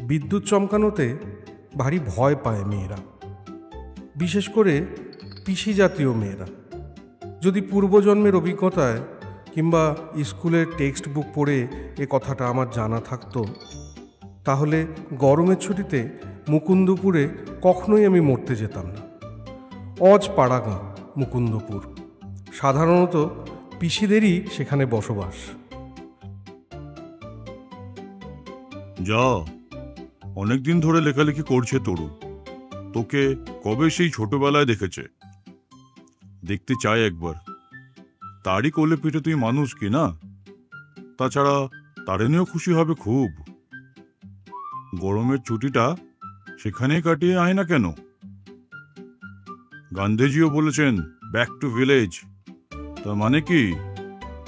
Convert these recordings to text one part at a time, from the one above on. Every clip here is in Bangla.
বিদ্যুৎ চমকানোতে ভারী ভয় পায় মেয়েরা, বিশেষ করে পিসি জাতীয় মেয়েরা। যদি পূর্বজন্মের অভিজ্ঞতায় কিংবা স্কুলের টেক্সট বুক পড়ে এ কথাটা আমার জানা থাকতো, তাহলে গরমের ছুটিতে মুকুন্দপুরে কখনোই আমি মরতে যেতাম না। অজ পাড়াগাঁ মুকুন্দপুর, সাধারণত পিসিদেরই সেখানে বসবাস। যা, অনেকদিন ধরে লেখালেখি করছে তরু। তোকে কবে সেই ছোটবেলায় দেখেছে, দেখতে চাই একবার। তারই কোলে পিঠে তুই মানুষ কি না? তাছাড়া তারিনীও খুশি হবে খুব। গরমের ছুটিটা সেখানেই কাটিয়ে আয় না কেন? গান্ধীজিও বলেছেন ব্যাক টু ভিলেজ, তার মানে কি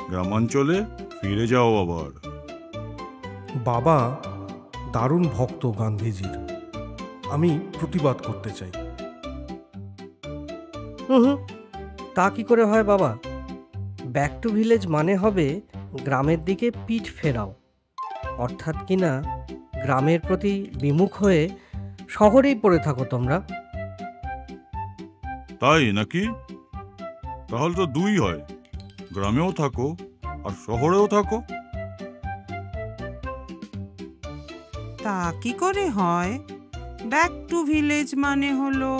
গ্রামাঞ্চলে ফিরে যাও আবার। বাবা দারুণ ভক্ত গান্ধীজির, আমি প্রতিবাদ করতে চাই। তা কি করে হয় বাবা? ব্যাক টু ভিলেজ মানে হবে গ্রামের দিকে পিঠ ফেরাও, অর্থাৎ কিনা গ্রামের প্রতি বিমুখ হয়ে শহরেই পড়ে থাকো তোমরা। তাই নাকি? তাহলে তো দুই হয়, গ্রামেও থাকো আর শহরেও থাকো। তা কি করে হয়? ব্যাক টু ভিলেজ মানে হলো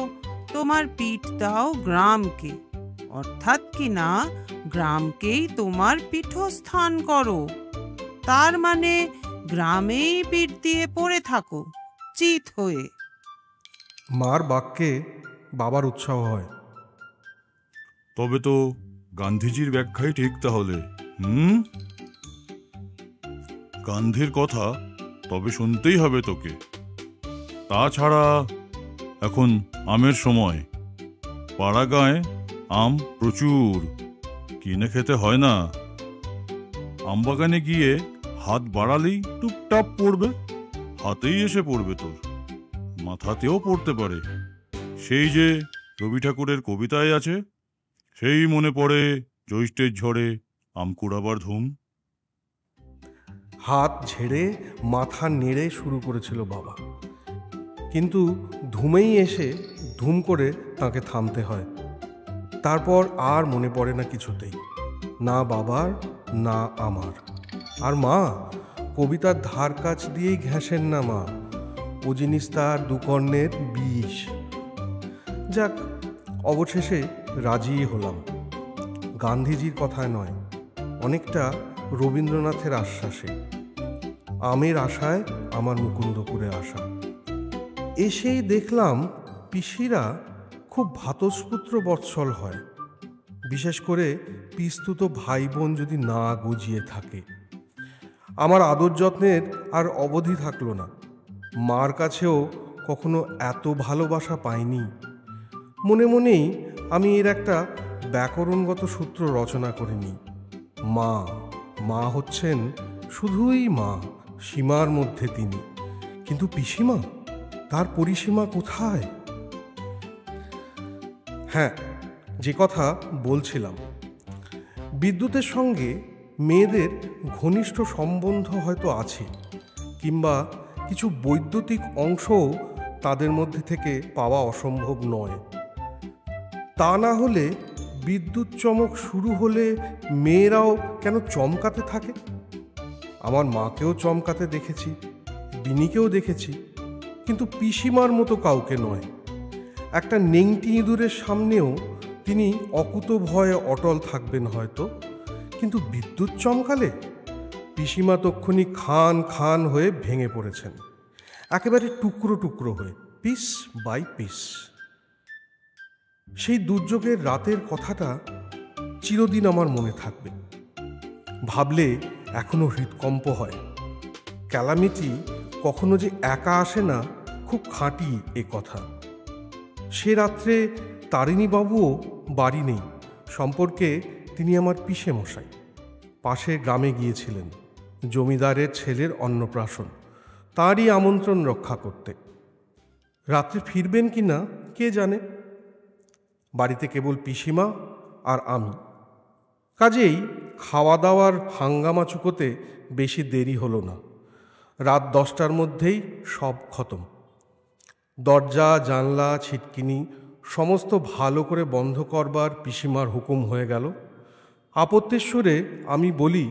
তোমার পিঠ দাও গ্রামকে, অর্থাৎ কিনা গ্রামকেই তোমার পীঠস্থান করো। তার মানে গ্রামেই পিঠ দিয়ে পড়ে থাকো চিত হয়ে। মার বাক্যে বাবার উৎসাহ হয়। তবে তো গান্ধীজির ব্যাখ্যাই ঠিক তাহলে। গান্ধীর কথা তবে শুনতেই হবে তোকে। তাছাড়া এখন আমের সময়, পাড়াগাঁয়ে আম প্রচুর, কিনে খেতে হয় না। আমবাগানে গিয়ে হাত বাড়ালেই টুপটাপ পড়বে, হাতেই এসে পড়বে, তোর মাথাতেও পড়তে পারে। সেই যে রবি ঠাকুরের কবিতায় আছে, সেই মনে পড়ে জ্যৈষ্ঠের ঝড়ে আম কুড়াবার ধুম। হাত ঝেড়ে মাথা নেড়ে শুরু করেছিল বাবা, কিন্তু ধুমেই এসে ধুম করে তাকে থামতে হয়। তারপর আর মনে পড়ে না কিছুতেই, না বাবার না আমার। আর মা কবিতার ধার কাছ দিয়েই ঘেঁষেন না মা, ও জিনিস তার দুকর্ণের বিষ। যাক, অবশেষে রাজি হলাম, গান্ধীজির কথায় নয়, অনেকটা রবীন্দ্রনাথের আশ্বাসে। আমের আশায় আমার মুকুন্দপুরে আসা। এসেই দেখলাম পিসিরা খুব ভাতস্পুত্র বৎসল হয়, বিশেষ করে পিস্তুত ভাই বোন যদি না গজিয়ে থাকে। আমার আদর যত্নের আর অবধি থাকলো না। মার কাছেও কখনো এত ভালোবাসা পাইনি। মনে মনেই আমি এর একটা ব্যাকরণগত সূত্র রচনা করে নিই। মা, মা হচ্ছেন শুধুই মা, সীমার মধ্যে তিনি। কিন্তু পিসিমা, তার পরিসীমা কোথায়? হ্যাঁ, যে কথা বলছিলাম, বিদ্যুতের সঙ্গে মেয়েদের ঘনিষ্ঠ সম্বন্ধ হয়তো আছে, কিংবা কিছু বৈদ্যুতিক অংশও তাদের মধ্যে থেকে পাওয়া অসম্ভব নয়। তা না হলে বিদ্যুৎ চমক শুরু হলে মেয়েরাও কেন চমকাতে থাকে? আমার মাকেও চমকাতে দেখেছি, বিনিকেও দেখেছি, কিন্তু পিসিমার মতো কাউকে নয়। একটা নেংটি ইঁদুরের সামনেও তিনি অকুত ভয়ে অটল থাকবেন হয়তো, কিন্তু বিদ্যুৎ চমকালে পিসিমা তক্ষুনি খান খান হয়ে ভেঙে পড়েছেন, একেবারে টুকরো টুকরো হয়ে, পিস বাই পিস। সেই দুর্যোগের রাতের কথাটা চিরদিন আমার মনে থাকবে। ভাবলে এখনো হৃদকম্প হয়। ক্যালামিটি কখনো যে একা আসে না, খুব খাঁটি এ কথা। সে রাত্রে তারিণীবাবুও বাড়ি নেই, সম্পর্কে তিনি আমার পিসে মশাই। পাশের গ্রামে গিয়েছিলেন জমিদারের ছেলের অন্নপ্রাশন, তারই আমন্ত্রণ রক্ষা করতে। রাত্রে ফিরবেন কি না কে জানে। বাড়িতে কেবল পিসিমা আর আমি। কাজেই খাওয়া দাওয়ার হাঙ্গামা চুকোতে বেশি দেরি হলো না। রাত 10টার মধ্যেই সব খতম। দরজা জানলা ছিটকিনি সমস্ত ভালো করে বন্ধ করবার পিসিমার হুকুম হয়ে গেল। আপত্তির সুরে আমি বলি,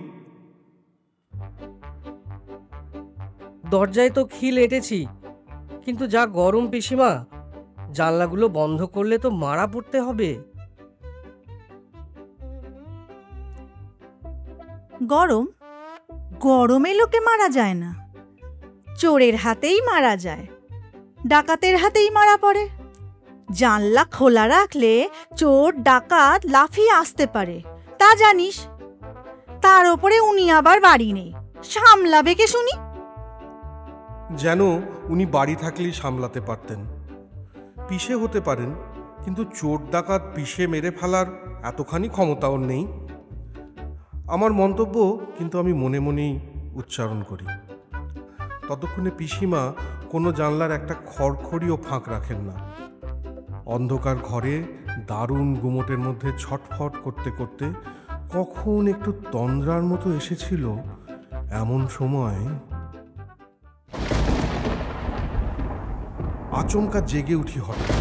দরজায় তো খিল এঁটেছি, কিন্তু যা গরম পিসিমা, জানলাগুলো বন্ধ করলে তো মারা পড়তে হবে। গরম? গরমে লোকে মারা যায় না, চোরের হাতেই মারা যায়, ডাকাতের হাতেই মারা পড়ে। জানলা খোলা রাখলে চোর ডাকাত লাফিয়ে আসতে পারে, তা জানিস? তার ওপরে উনি আবার বাড়ি নেই, সামলাবে কে শুনি? যেন উনি বাড়ি থাকলেই সামলাতে পারতেন। পিষে হতে পারেন, কিন্তু চোর ডাকাত পিষে মেরে ফেলার এতখানি ক্ষমতা ওর নেই। আমার মন্তব্য কিন্তু আমি মনে মনেই উচ্চারণ করি। ততক্ষণে পিসিমা কোনো জানলার একটা খড়খড়িও ফাঁক রাখেন না। অন্ধকার ঘরে দারুণ গুমোটের মধ্যে ছটফট করতে করতে কখন একটু তন্দ্রার মতো এসেছিল, এমন সময় আচমকা জেগে উঠি হঠাৎ।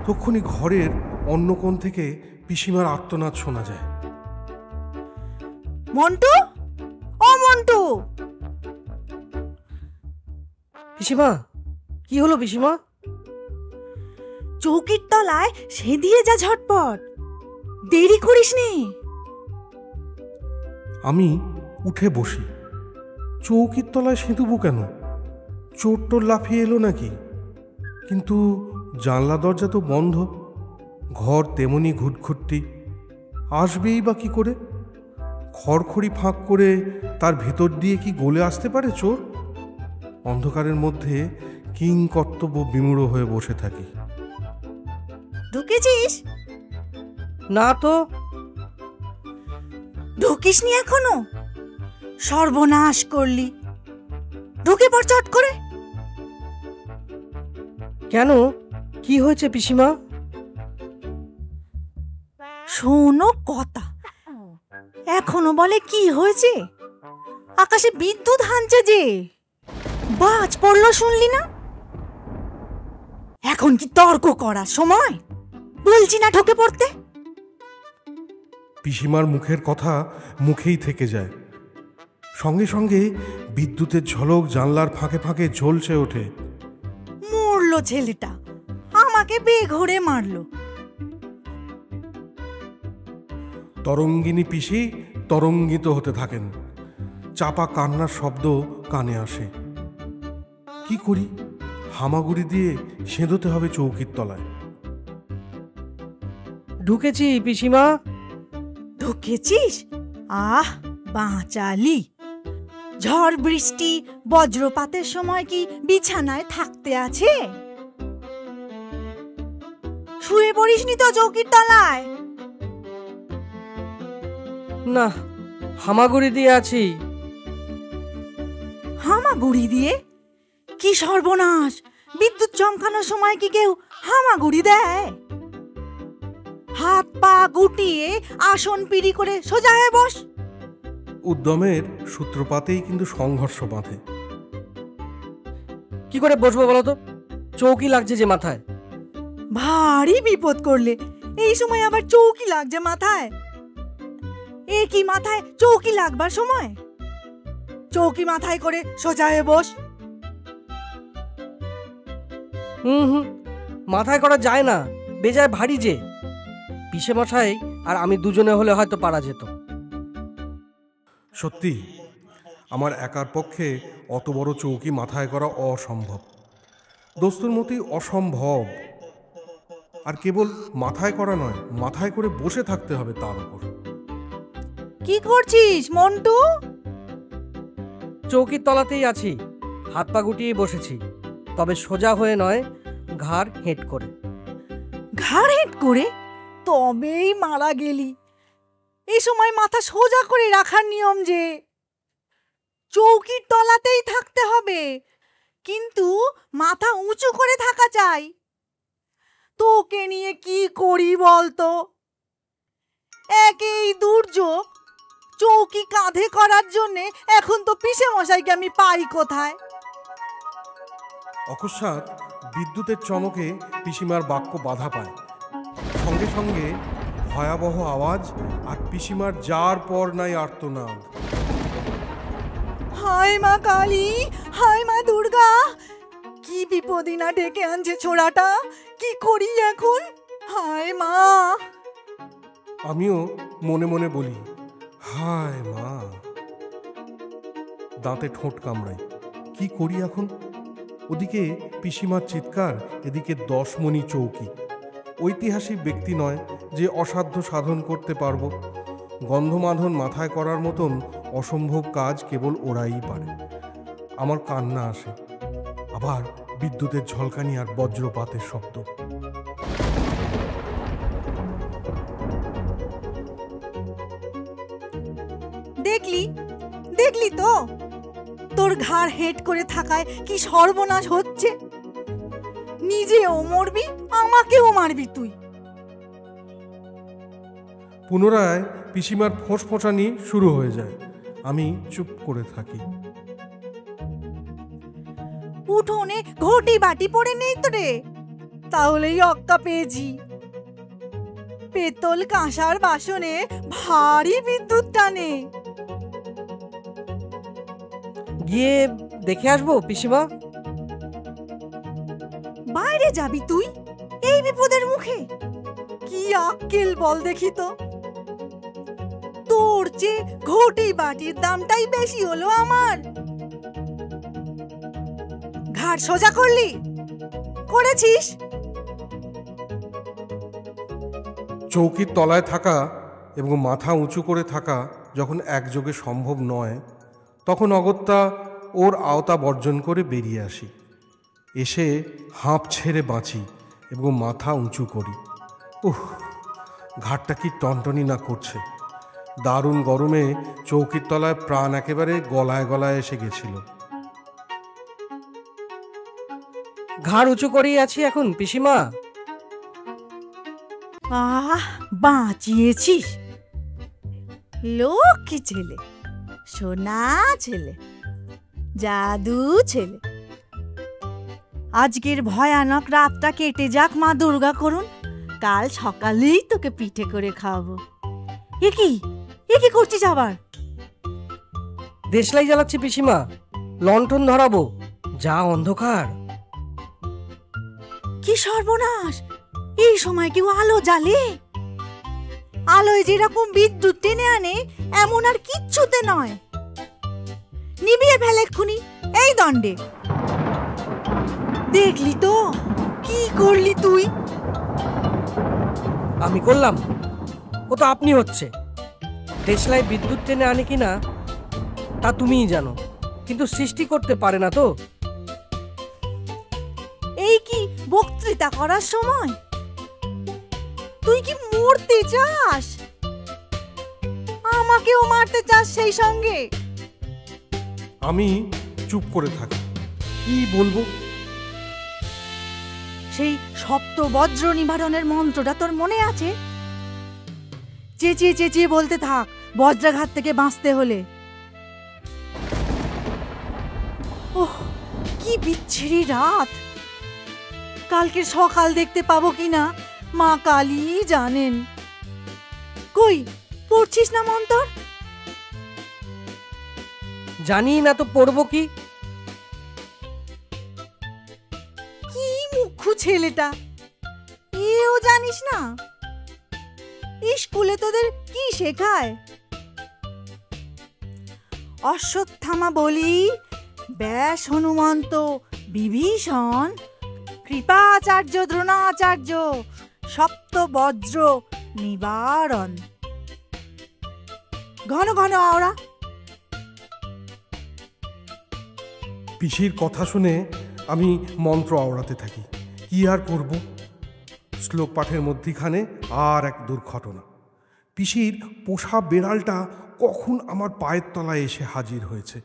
তখনই ঘরের অন্য কোণ থেকে পিসিমার আর্তনাদ শোনা যায়। মন্টু, ও মন্টু! পিসিমা, কি হলো পিসিমা? চৌকির তলায় সে দিয়ে যা ঝটপট, দেরি করিস নি। আমি উঠে বসি। চৌকির তলায় সেঁতুবো কেন? চোর টোর লাফিয়ে এলো নাকি? কিন্তু জানলা দরজা তো বন্ধ, ঘর তেমনি ঘুটঘুটটি, আসবেই বা কি করে? খড়খড়ি ফাঁক করে তার ভেতর দিয়ে কি গলে আসতে পারে চোর? অন্ধকারের মধ্যে কিং কর্তব্য বিমূঢ় হয়ে বসে থাকি। ঢুকেছিস? না তো। ঢুকিস নি এখনো? সর্বনাশ করলি, ঢুকে পড় চট করে। কেন, কি হয়েছে পিসিমা? শোনো কথা, এখনো বলে কি হয়েছে? আকাশে বিদ্যুৎ হানছে যে, বাজ পড়লো শুনলি না? এখন কি তর্ক করার সময়? বলছি না ঢুকে পড়তে। পিসিমার মুখের কথা মুখেই থেকে যায়। সঙ্গে সঙ্গে বিদ্যুতের ঝলক জানলার ফাঁকে ফাঁকে ঝলসে ওঠে। মরলো ছেলেটা, আমাকে বেঘরে মারলো। তরঙ্গিনী পিসি তরঙ্গিত হতে থাকেন। চাপা কান্নার শব্দ কানে আসে। কি করি? হামাগুড়ি দিয়ে সেঁধোতে হবে চৌকির তলায়। ঢুকেছি পিসিমা। ঢুকেছিস? আহ, বাঁচালি। ঝড় বৃষ্টি বজ্রপাতের সময় কি বিছানায় থাকতে আছে? শুয়ে পড়িসনি তো চৌকির তলায়? না, হামাগুড়ি দিয়ে আছি। হামাগুড়ি দিয়ে? কি সর্বনাশ! বিদ্যুৎ চমকানোর সময় কি কেউ হামাগুড়ি দেয়? হাত পা গুটিয়ে আসন পিড়ি করে সোজা হয়ে বস। উদ্যমের সূত্রপাতেই কিন্তু সংঘর্ষ বাঁধে। কি করে বসবো বলো তো? চৌকি লাগছে যে মাথায়। ভারী বিপদ করলে, এই সময় আবার চৌকি লাগছে মাথায়? এ কি মাথায় চৌকি লাগবার সময়? চৌকি মাথায় করে সোজা হয়ে বস। হুম, মাথায় করা যায় না, বেজায় ভারী যে। পিসে মশাই আর আমি দুজনে হলে হয়তো পারা যেত। সত্যি আমার একার পক্ষে অত বড় চৌকি মাথায় করা অসম্ভব, দোস্তুর মতোই অসম্ভব। আর কেবল মাথায় করা নয়, মাথায় করে বসে থাকতে হবে তার উপর। কি করছিস মন্টু? চৌকির তলাতেই আছি, হাত পা গুটিয়ে বসেছি, তবে সোজা হয়ে নয়, ঘাড় হেঁট করে। ঘাড় হেঁট করে? তবেই মারা গেলি। এই সময় মাথা সোজা করে রাখার নিয়ম যে। চৌকির তলাতেই থাকতে হবে, কিন্তু মাথা উঁচু করে থাকা চাই। তোকে নিয়ে কি করি বলতো? একেই দুর্যোগ। চৌকি কাঁধে করার জন্যে এখন তো পিসে মশাইকে আমি পাই কোথায়? অকস্মাৎ বিদ্যুতের চমকে পিসিমার বাক্য বাধা পায়। সঙ্গে সঙ্গে ভয়াবহ আওয়াজ আর পিসিমার যার পর নাই আর্তনাদ। হায় মা কালী, হায় মা দুর্গা, কি বিপদই না ডেকে আনছে ছোড়াটা, কি করি এখন? হায় মা। আমিও মনে মনে বলি, হায় মা। দাঁতে ঠোঁট কামড়াই, কি করি এখন? ওদিকে পিসিমার চিৎকার, এদিকে 10 মণি চৌকি। ঐতিহাসিক ব্যক্তি নয় যে অসাধ্য সাধন করতে পারবো। গন্ধমাধন মাথায় করার মতন অসম্ভব কাজ কেবল ওরাই পারে। আমার কান্না আসে, আবার বিদ্যুতের ঝলকানি আর বজ্রপাতের শব্দ। দেখলি দেখলি তো, তোর ঘাড় হেট করে থাকায় কি সর্বনাশ হচ্ছে। নিজেও মরবি, আমাকেও মারবি তুই। পুনরায় পিসিমার ফোঁসফোঁসানি শুরু হয়ে যায়। আমি চুপ করে থাকি। উঠোনে ঘটি বাটি পড়ে নেই তো রে, তাহলেই অক্কা পেয়েছি। পেতল কাঁসার বাসনে ভারী বিদ্যুৎ টানে। গিয়ে দেখে আসবো পিসিমা। বাইরে যাবি তুই এই বিপদের মুখে? কি আক্কেল বল দেখি তো। তোর চেয়ে ঘটি বাটির দামটাই বেশি হলো আমার। ঘাড় সোজা করলি? করেছিস? চৌকির তলায় থাকা এবং মাথা উঁচু করে থাকা যখন একযোগে সম্ভব নয়, তখন অগত্যা ওর আওতা বর্জন করে বেরিয়ে আসি। এসে হাঁপ ছেড়ে বাঁচি এবং মাথা উঁচু করি। উহ, ঘাটটা কি টনটনি না করছে। দারুণ গরমে চৌকির তলায় প্রাণ একেবারে গলায় গলায় এসে গেছিল। ঘাড় উঁচু করেই আছি এখন পিসিমা। আহ, বাঁচিয়েছিস। লক্ষ্মী ছেলে, সোনা ছেলে, জাদু ছেলে। আজকের ভয়ানক রাতটা কেটে যাক মা দুর্গা করুন, কাল সকালেই তোকে পিঠে করে খাওয়াবো। এ কি করছিস আবার? দেশলাই জ্বালাচ্ছি পিসিমা, লণ্ঠন ধরাবো। যা অন্ধকার। কি সর্বনাশ! এই সময় কেউ আলো জ্বালে? আলোয় যেরকম বিদ্যুৎ টেনে আনে এমন আর কিচ্ছুতে নয়। নিভিয়ে ফেলে এক্ষুনি এই দণ্ডে। দেখলি তো কি করলি তুই? আমি করলাম? ও তো আপনি হচ্ছে। দেশলাই বিদ্যুৎ টেনে আনে কিনা তা তুমিই জানো, কিন্তু সৃষ্টি করতে পারে না তো। এই কি বক্তৃতা করার সময়? তুই কি মরতে চাস? আমাকেও মারতে চাস সেই সঙ্গে? আমি চুপ করে থাকি, কি বলবো? সেই সপ্ত বজ্র নিবারণের মন্ত্রটা তোর মনে আছে? চেঁচিয়ে চেঁচিয়ে বলতে থাক বজ্রাঘাত থেকে বাঁচতে হলে। ওহ, কি বিচ্ছিরি রাত! কালকে সকাল দেখতে পাবো কিনা মা কালী জানেন। কই পড়ছিস না মন্তর? জানি না তো পড়বো কি। কি মুখ্যু ছেলেটা, এও জানিস না? স্কুলে তোদের কি শেখায়? অশ্বত্থামা বলি, ব্যাস, হনুমন্ত, বিভীষণ, কৃপাচার্য, দ্রোণাচার্য, সপ্ত বজ্র নিবারণ। ঘন ঘন আওড়া। পিসির কথা শুনে আমি মন্ত্র আওড়াতে থাকি। কি আর করব? শ্লোক পাঠের মধ্যিখানে আর এক দুর্ঘটনা। পিসির পোষা বেড়ালটা কখন আমার পায়ের তলায় এসে হাজির হয়েছে।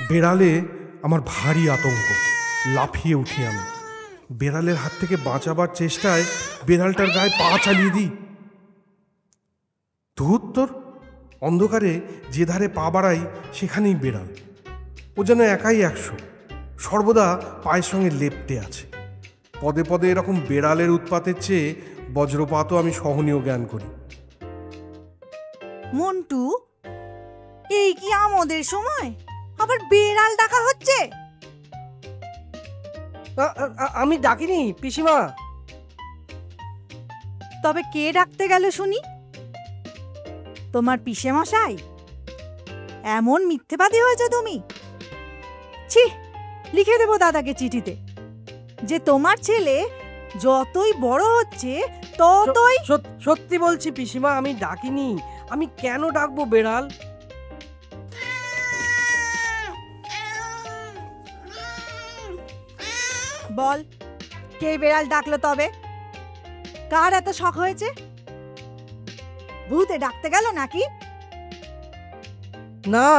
বেড়ালে আমার ভারী আতঙ্ক। লাফিয়ে উঠি আমি। বেড়ালের হাত থেকে বাঁচাবার চেষ্টায় বেড়ালটার গায়ে পা চালিয়ে দিই। ধুত তোর, অন্ধকারে যে ধারে পা বাড়াই সেখানেই বেড়াল। ও যেন একাই 100, সর্বদা পায়ের সঙ্গে লেপ্টে আছে। পদে পদে এরকম বেড়ালের উৎপাতের চেয়ে বজ্রপাতও আমি সহনীয় জ্ঞান করি। মন্টু, এই কি আমোদের সময় আবার বেড়াল ডাকা হচ্ছে? আমি ডাকিনি পিসিমা। তবে কে ডাকতে গেল শুনি? তোমার পিসে মশাই? এমন মিথ্যেবাদী হয়েছে তুমি। ছি, লিখে দেবো দাদাকে চিঠিতে যে তোমার ছেলে যতই বড় হচ্ছে ততই। সত্যি বলছি পিসিমা, আমি ডাকিনি। আমি কেন ডাকবো বেড়াল? বল, কে বেড়াল ডাকলো তবে? কার এত শখ হয়েছে? ভূতে ডাকতে গেল নাকি? না,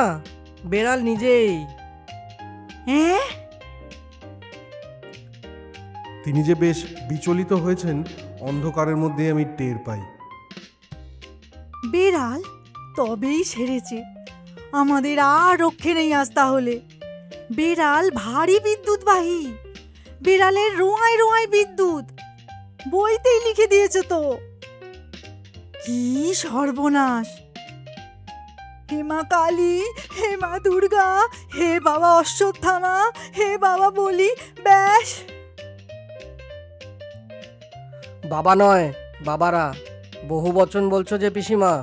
বেড়াল নিজেই। হ্যাঁ, তিনি যে বেশ বিচলিত হয়েছেন অন্ধকারের মধ্যে আমি টের পাই। বেড়াল তবেই সেরেছে। আমাদের আর রক্ষে নেই আজ তাহলে। বেড়াল ভারী বিদ্যুৎবাহী। বেড়ালের রোঁয়ায় রোঁয়ায় বিদ্যুৎ। বইতেই লিখে দিয়েছে তো। কি সর্বনাশ! হে মা কালী, হে মা দুর্গা, হে বাবা অশ্বত্থামা, হে বাবা বলি, ব্যাস। বাবা নয়, বাবারা। বহু বচন বলছো যে পিসিমা।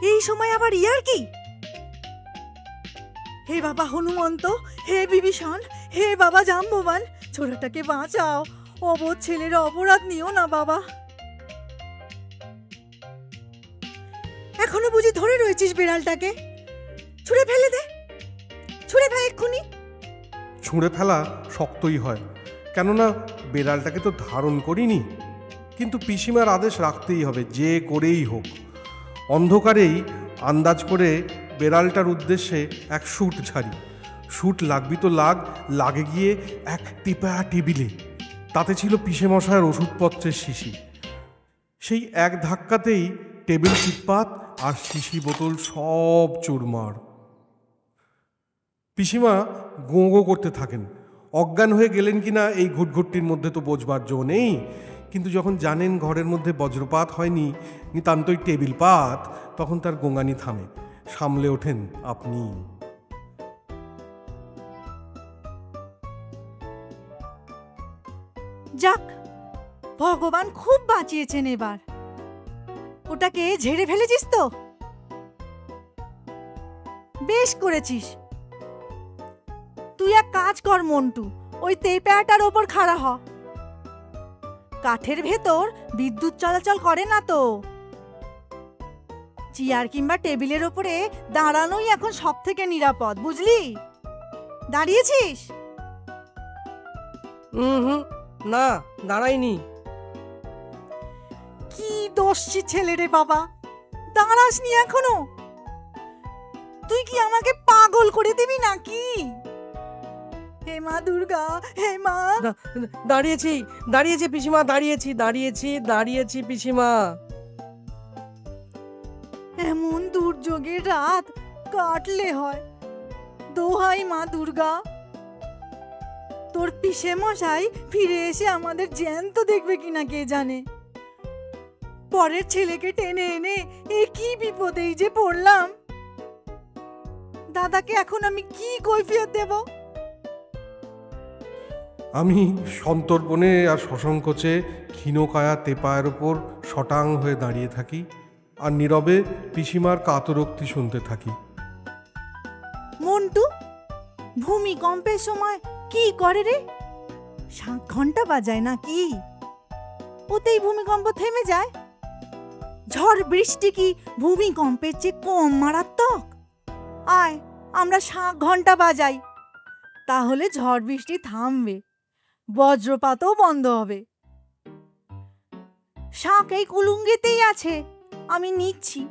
এই সময় আবার ইয়ার কি? হে বাবা হনুমন্ত, হে বিভীষণ, হে বাবা জাম্ববান, ছোড়াটাকে বাঁচাও। অবোধ ছেলের অপরাধ নিও না বাবা। এখনো বুঝি ধরে রয়েছিস বেড়ালটাকে? ছুঁড়ে ফেলে দে, ছুঁড়ে ফেলে এক্ষুনি। ছুঁড়ে ফেলা শক্তই হয়, কেননা বেড়ালটাকে তো ধারণ করিনি। কিন্তু পিসিমার আদেশ রাখতেই হবে, যে করেই হোক। অন্ধকারেই আন্দাজ করে বেড়ালটার উদ্দেশ্যে এক শুট ঝাড়ি। শুট লাগবি তো লাগে গিয়ে এক টিপা টেবিলে। তাতে ছিল পিসেমশায়ের ওষুধপত্রের শিশি। সেই এক ধাক্কাতেই টেবিল চিৎপাত আর শিশি বোতল সব চুরমার। পিসিমা গোঁ গোঁ করতে থাকেন। অজ্ঞান হয়ে গেলেন কিনা এই ঘুটঘুটটির মধ্যে তো বোঝবার জো নেই। কিন্তু যখন জানেন ঘরের মধ্যে বজ্রপাত হয়নি, নিতান্তই টেবিল পাত, তখন তার গোঙানি থামে। সামলে ওঠেন আপনি। যাক, ভগবান খুব বাঁচিয়েছেন এবার। ওটাকে ঝেড়ে ফেলেছিস তো? বেশ করেছিস। তুই এক কাজ কর মন্টু, ওই তেপাটার ওপর খাড়া হ। কাঠের ভেতর বিদ্যুৎ চলাচল করে না তো। চেয়ার কিংবা টেবিলের ওপরে দাঁড়ানোই এখন সব থেকে নিরাপদ, বুঝলি? দাঁড়িয়েছিস? না, দাঁড়াইনি। কি দোষী ছেলে রে বাবা, দাঁড়াসনি এখনো? তুই কি আমাকে পাগল করে দিবি নাকি? হে মা দুর্গা, হে মা। দাঁড়িয়েছি পিসিমা, দাঁড়িয়েছি পিসিমা। এমন দুর্যোগের রাত কাটলে হয়। দোহাই মা দুর্গা, তোর পিসে মশাই ফিরে এসে আমাদের জ্যান্ত দেখবে কিনা কে জানে। পরের ছেলেকে টেনে এনে এ কি বিপদেই যে পড়লাম। দাদাকে এখন আমি কি কৈফিয়ত দেব? আমি সন্তর্পণে আর সসংকোচে ক্ষীণকায়া তেপায়ের ওপর শটাং হয়ে দাঁড়িয়ে থাকি আর নীরবে পিসিমার কাতরোক্তি শুনতে থাকি। মন্টু, ভূমিকম্পের সময় কি করে রে? 7 ঘন্টা বাজায় নাকি? ওতেই ভূমিকম্প থেমে যায়? ঝড় বৃষ্টি কি ভূমিকম্পের চেয়ে কম মারাত্মক? আয়, আমরা 7 ঘন্টা বাজাই, তাহলে ঝড় বৃষ্টি থামবে, বজ্রপাতও বন্ধ হবে। শাঁখ এই কুলুঙ্গিতেই আছে, আমি নিচ্ছি।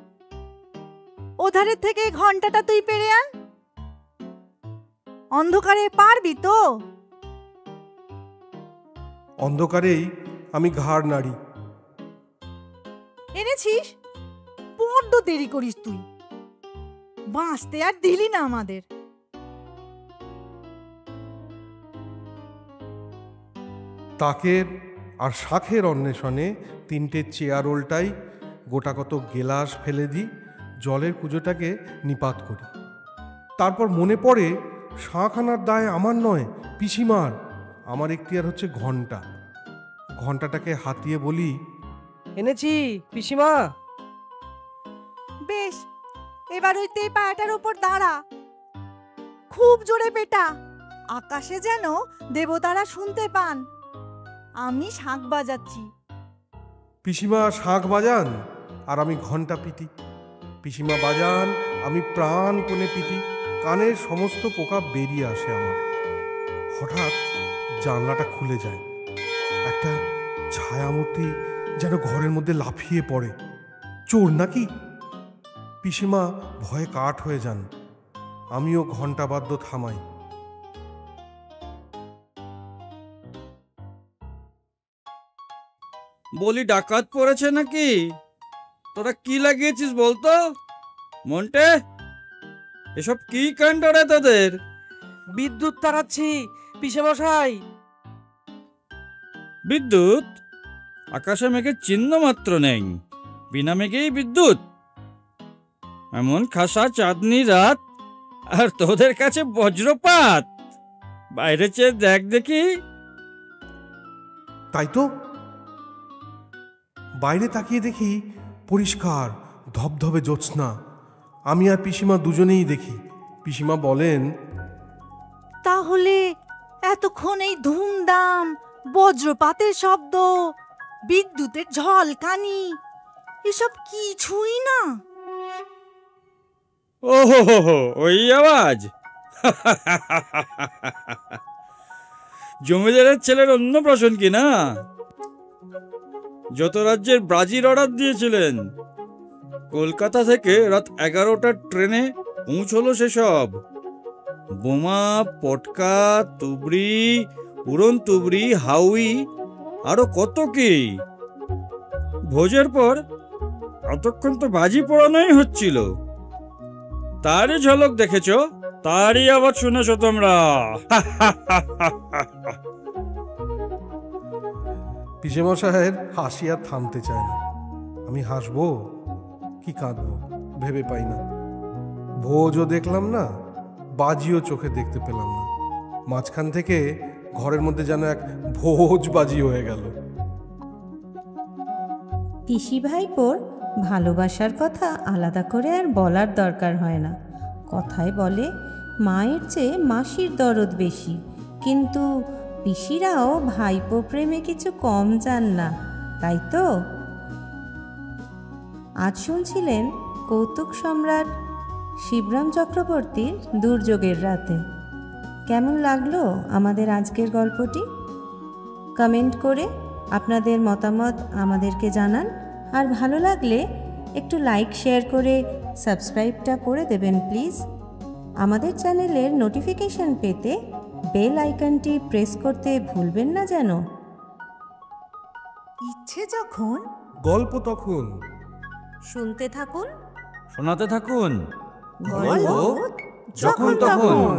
ওধারের থেকে ঘন্টাটা তুই পেরে আন। অন্ধকারে পারবি তো? অন্ধকারেই আমি ঘাড় নাড়ি। গেছিস? বড্ড দেরি করিস তুই, বাঁচতে আর দিলি না আমাদের। তাকের আর শাখের অন্বেষণে 3টে চেয়ার ওল্টাই, গোটা কত গেলাস ফেলে দিই, জলের কুজোটাকে নিপাত করি। তারপর মনে পড়ে শাঁখ আনার দায় আমার নয়, পিসিমার। আমার এখতিয়ার হচ্ছে ঘন্টা। ঘন্টাটাকে হাতিয়ে বলি, এনেছি পিসিমা। বেশ, এবার ওই তে পায়াটার উপর দাঁড়া, খুব জোরে পেটা, আকাশে যেন দেবতারা শুনতে পান। আমি শাঁখ বাজাচ্ছি। পিসিমা শাঁখ বাজান আর আমি ঘন্টা পিটি। পিসিমা বাজান, আমি প্রাণপণে পিটি। কানের সমস্ত পোকা বেরিয়ে আসে আমার। হঠাৎ জানলাটা খুলে যায়। একটা ছায়ামূর্তি যেন ঘরের মধ্যে লাফিয়ে পড়ে। চোর নাকি? পিসিমা ভয়ে কাঠ হয়ে যান। আমিও ঘণ্টাবাদ্য থামাই। বলি, ডাকাত পড়েছে নাকি? তোরা কি লাগিয়েছিস বলতো মন্টে? এসব কি কাণ্ড রে তোদের? বিদ্যুৎ তাড়াচ্ছি পিসেমশাই। বিদ্যুৎ? আকাশে মেঘের চিহ্ন মাত্র নেই, বিনা মেঘেই বিদ্যুৎ? এমন খাসা চাঁদনি রাত, আর তোদের কাছে বজ্রপাত? বাইরে চেয়ে দেখ দেখি। তাই তো, বাইরে তাকিয়ে দেখি পরিষ্কার ধবধবে জ্যোৎস্না। আমি আর পিসিমা দুজনেই দেখি। পিসিমা বলেন, তাহলে এতক্ষণ এই ধুমধাম, বজ্রপাতের শব্দ, বিদ্যুতের ঝলকানি, এসব কিছুই না। ও হো, ওই আওয়াজ? জমিদারের ছেলের অন্নপ্রাশন কি না? যত রাজ্যের ব্রাজির অর্ডার দিয়েছিলেন, কলকাতা থেকে রাত 11টার ট্রেনে পৌঁছলো সেসব। বোমা, পটকা, তুবড়ি, উড়ন তুবড়ি, হাউই, আরো কত কি। ভোজের পর এতক্ষণ তো বাজি পোড়ানোই হচ্ছিল। তারই ঝলক দেখেছ, তারই আবার শুনেছ তোমরা। পিসেমশাইয়ের হাসি আর থামতে চায় না। আমি হাসবো কি কাঁদবো ভেবে পাই না। ভোজও দেখলাম না, বাজিও চোখে দেখতে পেলাম না। মাঝখান থেকে ঘরের মধ্যে যেন এক ভোজ বাজি হয়ে গেল। পিসি ভাইপোর ভালোবাসার কথা আলাদা করে আর বলার দরকার হয় না। কথায় বলে, মায়ের চেয়ে মাসির দরদ বেশি, কিন্তু পিসিরাও ভাইপো প্রেমে কিছু কম যান না, তাই তো? আজ শুনছিলেন কৌতুক সম্রাট শিবরাম চক্রবর্তীর দুর্যোগের রাতে। কেমন লাগলো আমাদের আজকের গল্পটি? কমেন্ট করে আপনাদের মতামত আমাদেরকে জানান। আর ভালো লাগলে একটু লাইক, শেয়ার করে সাবস্ক্রাইবটা করে দেবেন প্লিজ। আমাদের চ্যানেলের নোটিফিকেশন পেতে বেল আইকনটি প্রেস করতে ভুলবেন না যেন। ইচ্ছে যখন, গল্প তখন। শুনতে থাকুন, শোনাতে থাকুন গল্প যখন তখন।